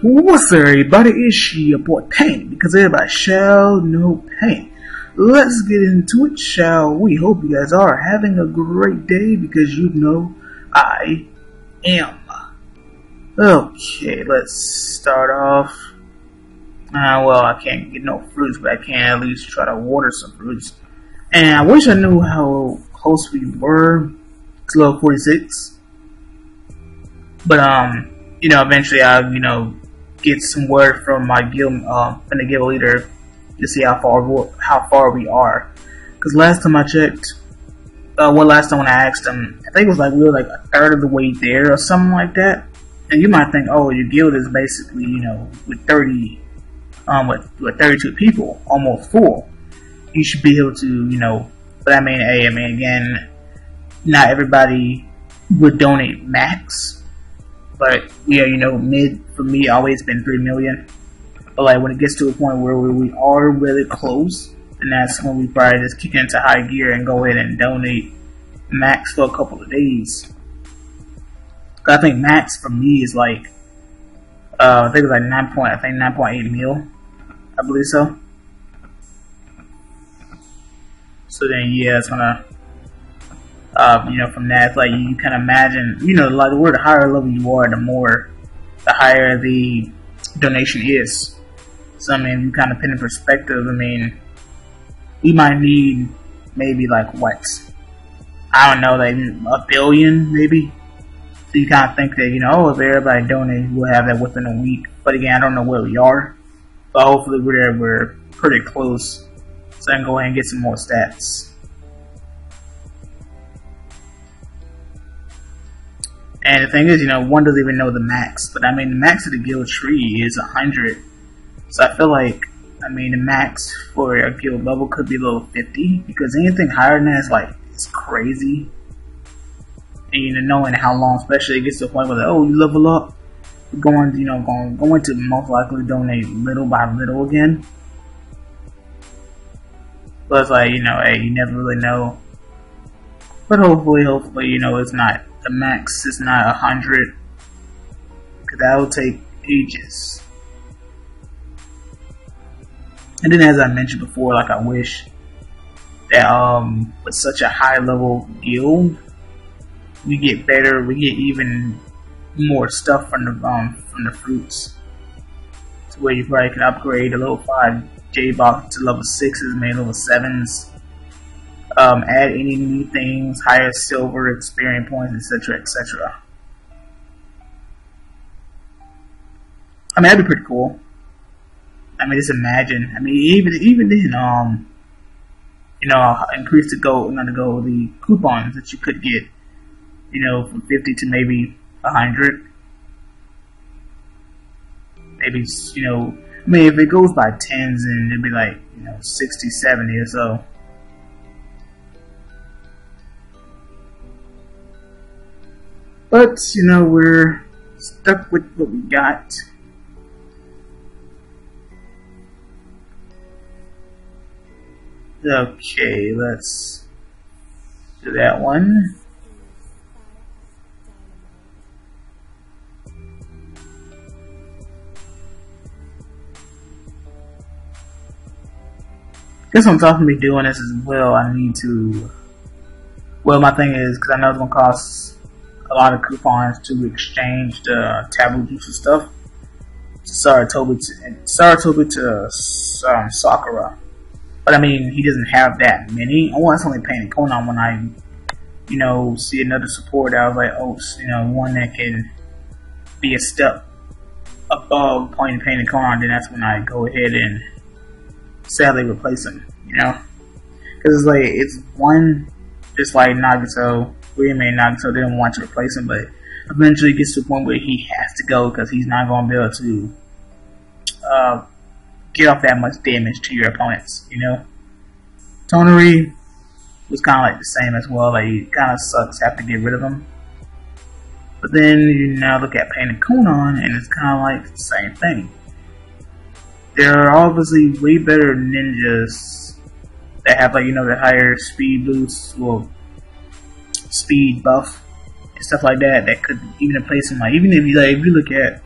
What's up, everybody? It's your boy Pain, because everybody shall know pain. Let's get into it, shall we? Hope you guys are having a great day, because you know I am. Okay, let's start off. Well, I can't get no fruits, but I can at least try to water some fruits. And I wish I knew how close we were to level 46. But, eventually I'll, get some word from my guild, from the guild leader to see how far we are. Because last time I checked, last time when I asked him, I think it was like we were like a third of the way there or something like that. And you might think, oh, your guild is basically, with 30, with 32 people, almost full. You should be able to, but I mean, again, not everybody would donate max. But yeah, mid for me always been 3 million. But like when it gets to a point where we are really close, then that's when we probably just kick into high gear and go ahead and donate max for a couple of days. I think max for me is like I think it was like 9.8 mil. I believe so. So then yeah, it's gonna from that, it's like you can imagine, like the word, the higher level you are, the higher the donation is. So I mean, you kind of put in perspective. I mean, we might need maybe like what? I don't know, like $1 billion maybe. So you kind of think that if everybody donates, we'll have that within a week. But again, I don't know where we are. But hopefully we're pretty close, so I can go ahead and get some more stats. And the thing is, one doesn't even know the max. But I mean, the max of the guild tree is 100. So I feel like, the max for a guild level could be level 50. Because anything higher than that is crazy. And knowing how long, especially it gets to a point where you level up, you're going to most likely donate little by little again. But it's like, hey, you never really know. But hopefully, it's not. The max is not 100, because that will take ages. And then, as I mentioned before, like I wish that with such a high level guild, we get even more stuff from the fruits, to where you probably can upgrade a level 5 J box to level 6s, maybe level 7s. Add any new things, higher silver, experience points, etc., etc. That'd be pretty cool. Just imagine. Even then, increase the coupons that you could get, from 50 to maybe 100. Maybe, if it goes by tens, then it'd be like, 60, 70 or so. But, we're stuck with what we got. Okay, let's do that one. Guess on top of me doing this as well, I need to... Well, my thing is, because I know it's going to cost a lot of coupons to exchange the taboo juice and stuff. Saratobi to Sakura. But he doesn't have that many. It's only Pain and Conan when I, see another support. I was like, one that can be a step above Pain and Conan, then that's when I go ahead and sadly replace him, Because it's one, just like Nagato. Nagato didn't want to replace him, but eventually it gets to a point where he has to go, because he's not going to be able to get off that much damage to your opponents, Toneri was kind of like the same as well. Like, it kind of sucks to have to get rid of him. But then you now look at Pain and Conan, and it's kind of like the same thing. There are obviously way better ninjas that have the higher speed boosts, speed buff and stuff like that, that could even replace him. Like, even if you look at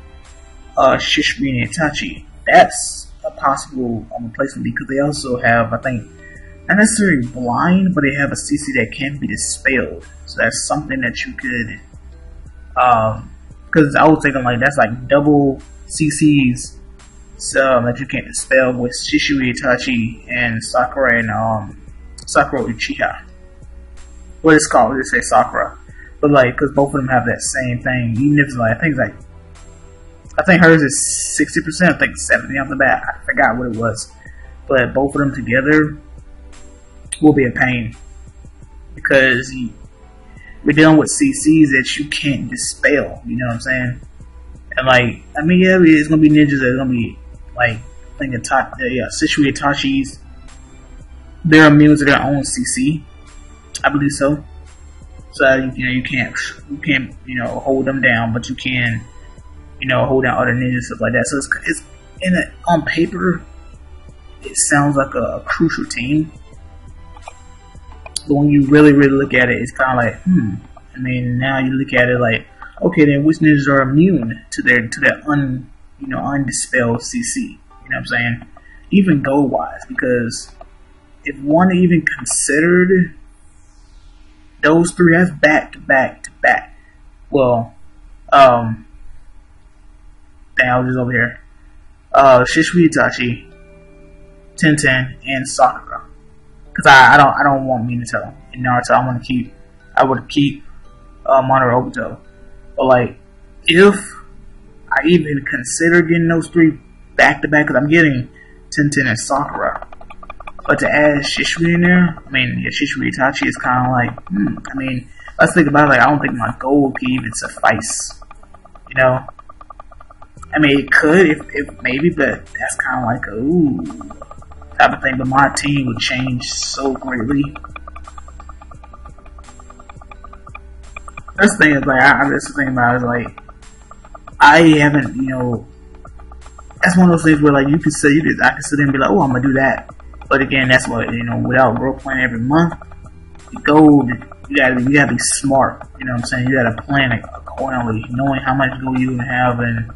Shishri and Itachi. That's a possible replacement because they also have, I think, not necessarily blind, but they have a CC that can be dispelled. So that's something that you could, because I was thinking like that's like double CCs that you can't dispel with Shisui Itachi and Sakura and Sakura Uchiha. What it's called, they say Sakura, but like because both of them have that same thing. Even if like I think hers is 60%, I think 70 off the bat. I forgot what it was, but both of them together will be a pain because we're dealing with CCs that you can't dispel. You know what I'm saying? And like, I mean, yeah, it's gonna be ninjas that are gonna be like, I think Shisui Itachi's, they're immune to their own CC. I believe so. So you can't hold them down, but you can hold down other ninjas, stuff like that. So it's on paper, it sounds like a crucial team. But when you really look at it, it's kind of like, I mean, now you look at it like, okay, then which ninjas are immune to that undispelled CC? You know what I'm saying? Even goal wise, because if one even considered those three, that's back to back to back. Well, dang, I was just over here. Shisui Itachi, Tenten, and Sakura. Because I don't want Minato in Naruto. I would keep Mononoke Obito. But like, if I even consider getting those three back to back, because I'm getting Tenten and Sakura, but to add Shisui in there, I mean, yeah, Shisui Itachi is kind of like, I mean, let's think about it. Like, I don't think my gold could even suffice. You know, I mean, it could if maybe, but that's kind of like a ooh type of thing. But my team would change so greatly. That's the thing is like I just think about it is like I haven't, that's one of those things where like I can sit there and be like, oh, I'm gonna do that. But again, that's what, without role playing every month, you gotta be smart. You know what I'm saying? You gotta plan it accordingly, knowing how much gold you have and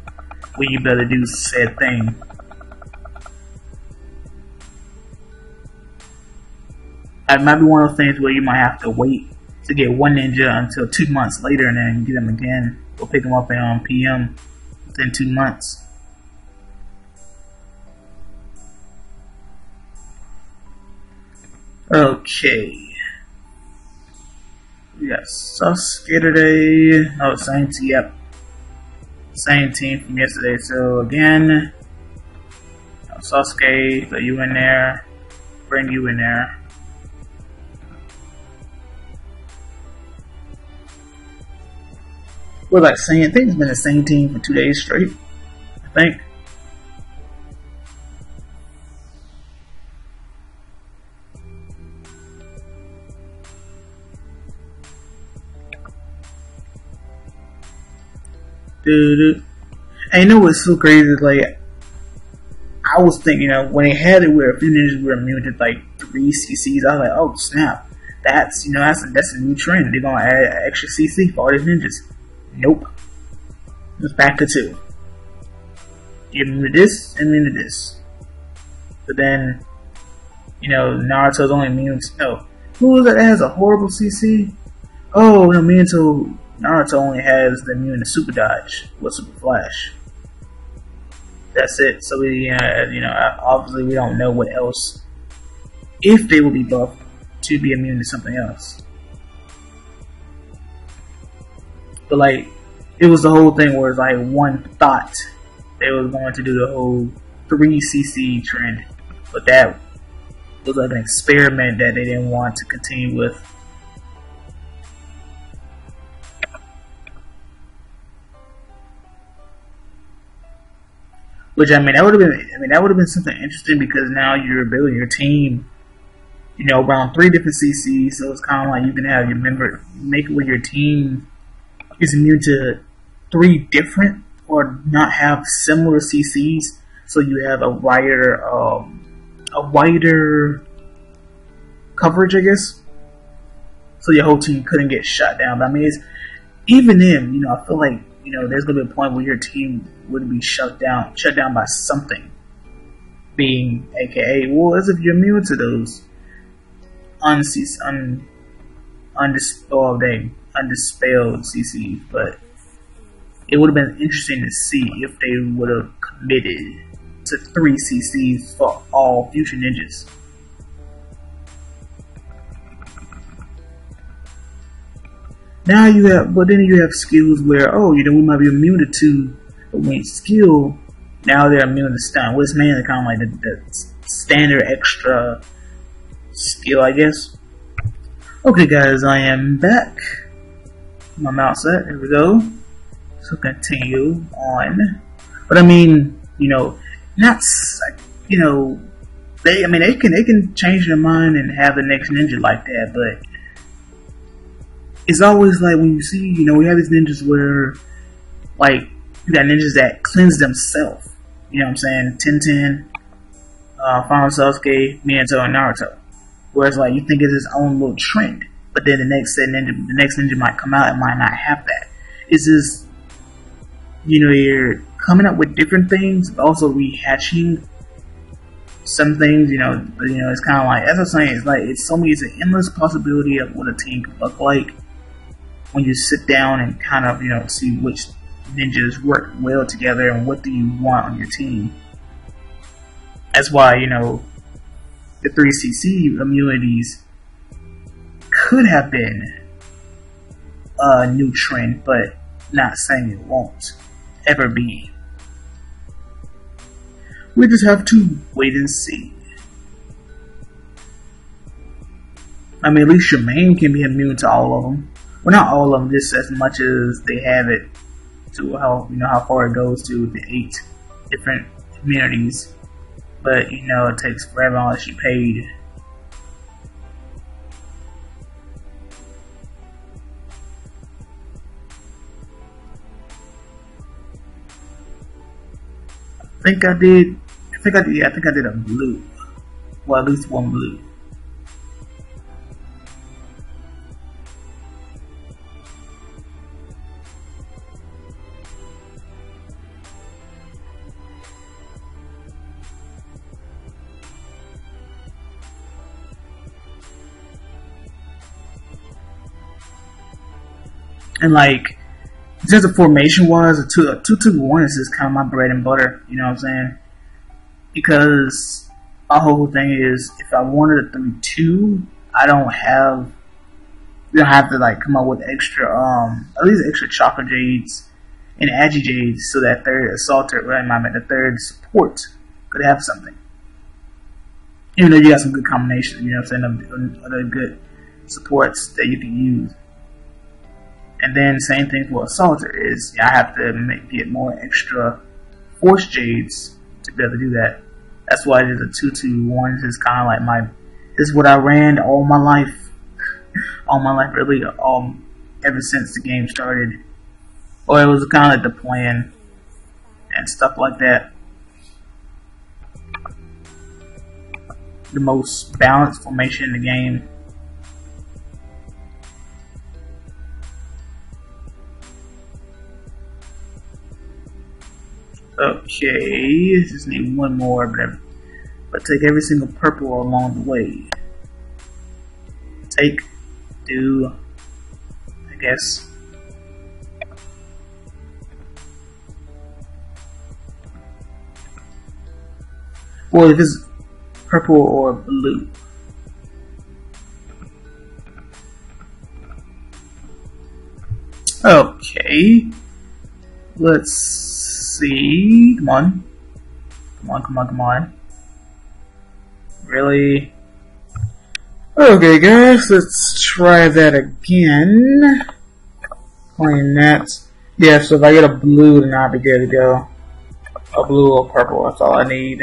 when you better do said thing. It might be one of those things where you might have to wait to get one ninja until 2 months later and then get them again. Or pick them up in PM within 2 months. Okay. We got Sasuke today. Oh, same team. Yep. Same team from yesterday. So again, Sasuke, put you in there. Bring you in there. We're like saying, I think it's been the same team for 2 days straight. I think. Dude, and what's so crazy is like I was thinking, when they had it where a few ninjas were immune to like 3 CCs, I was like, oh snap, that's a new trend. They're gonna add extra CC for all these ninjas. Nope, it's back to 2. You're immune to this and immune to this. But then, Naruto's only immune to, no, who is that has a horrible CC? Oh no, Naruto only has the immune to Super Dodge with Super Flash. That's it. So we, obviously we don't know what else, if they will be buffed to be immune to something else. But like, it was the whole thing where it's like one thought they was going to do the whole 3 CC trend, but that was like an experiment that they didn't want to continue with. Which that would have been something interesting because now you're building your team, around 3 different CCs. So it's kind of like you can have make it where your team is immune to 3 different or not have similar CCs. So you have a wider coverage, I guess. So your whole team couldn't get shot down. But I mean, even then, I feel like there's gonna be a point where your team would be shut down by something, being AKA, well, as if you're immune to those undispelled CCs. But it would have been interesting to see if they would have committed to 3 CCs for all future ninjas. Now but then you have skills where, we might be immune to 2, but when skill, now they're immune to stun, which is mainly kind of like the standard extra skill, I guess. Okay, guys, I am back. My mouse set, there we go. So continue on. But I mean, not, they can change their mind and have the next ninja like that, but it's always like when you see, we have these ninjas where, like, you got ninjas that cleanse themselves. You know what I'm saying? Tenten, Final Sasuke, Minato, and Naruto. Whereas, like, you think it's his own little trend, but then the next ninja might come out and might not have that. It's just, you're coming up with different things, but also rehatching some things. It's kind of like, as I'm saying, it's an endless possibility of what a team could look like when you sit down and kind of, see which ninjas work well together and what do you want on your team. That's why, the 3CC immunities could have been a new trend, but not saying it won't ever be. We just have to wait and see. I mean, at least your main can be immune to all of them. Well, not all of them, just as much as they have it to how far it goes to the 8 different immunities. But it takes forever unless you paid. I think I did a blue. Well, at least one blue. And like, just the formation wise, a 2-2-1 is just kind of my bread and butter. You know what I'm saying? Because my whole thing is, if I wanted a 3-2, I don't have to like come up with extra, at least extra chakra jades and agi jades, so that third assaulter, the third support could have something. Even though you got some good combinations, you know what I'm saying, other good supports that you can use. And then same thing for Assaulter is I have to get more extra Force Jades to be able to do that. That's why the 2-2-1 is kind of like this is what I ran all my life. All my life, really, ever since the game started. Or it was kind of like the plan and stuff like that. The most balanced formation in the game. Okay, just need one more, but take every single purple along the way. Do, I guess. Well, if it's purple or blue. Okay, let's see. Come on. Really? Okay, guys, let's try that again. Playing that. Yeah, so if I get a blue, then I'll be good to go. A blue or purple, that's all I need.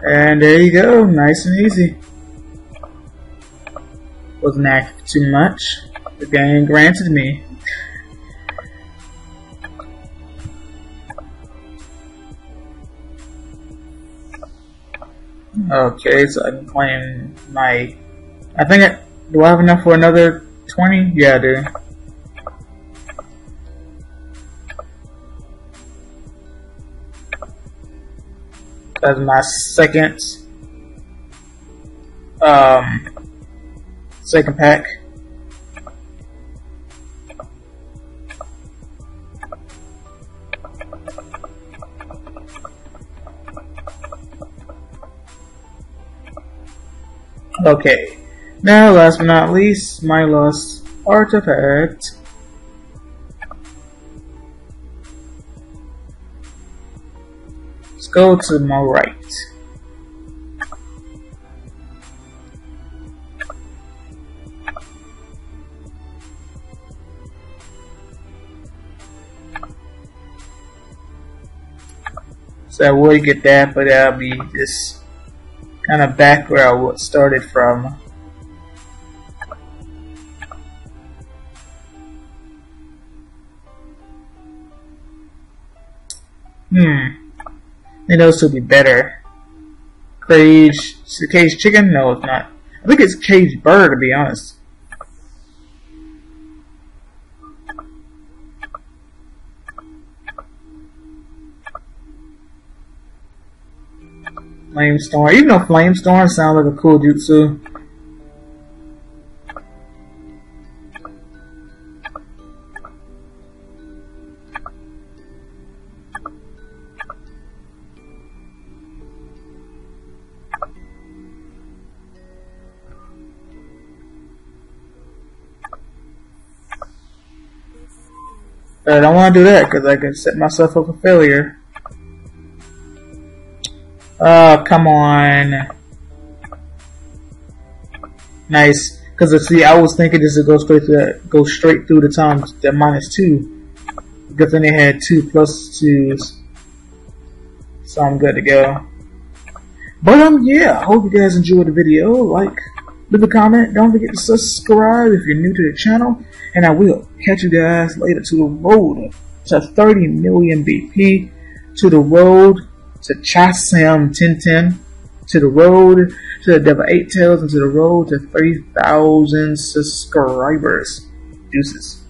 And there you go, nice and easy. Wasn't active too much. The game granted me. Okay, so I can claim my. Do I have enough for another 20? Yeah, I do. That's my second pack. Okay, now last but not least, my lost artifact. Let's go to my right. So I would get that, but that'll be just kind of back where I started from. I think those would be better. Caged chicken? No, it's not. I think it's caged bird, to be honest. Flamestorm. Even though Flamestorm sounds like a cool jutsu. But I don't want to do that because I could set myself up for failure. Oh, come on. Nice. Because see, I was thinking this would go straight through the times the -2. Because then they had 2 +2s. So I'm good to go. But yeah, I hope you guys enjoyed the video. Like, leave a comment. Don't forget to subscribe if you're new to the channel. And I will catch you guys later to the road to 30 million BP, to the road to Chasam 1010, to the road to the Devil 8 Tails, and to the road to 3,000 subscribers. Deuces.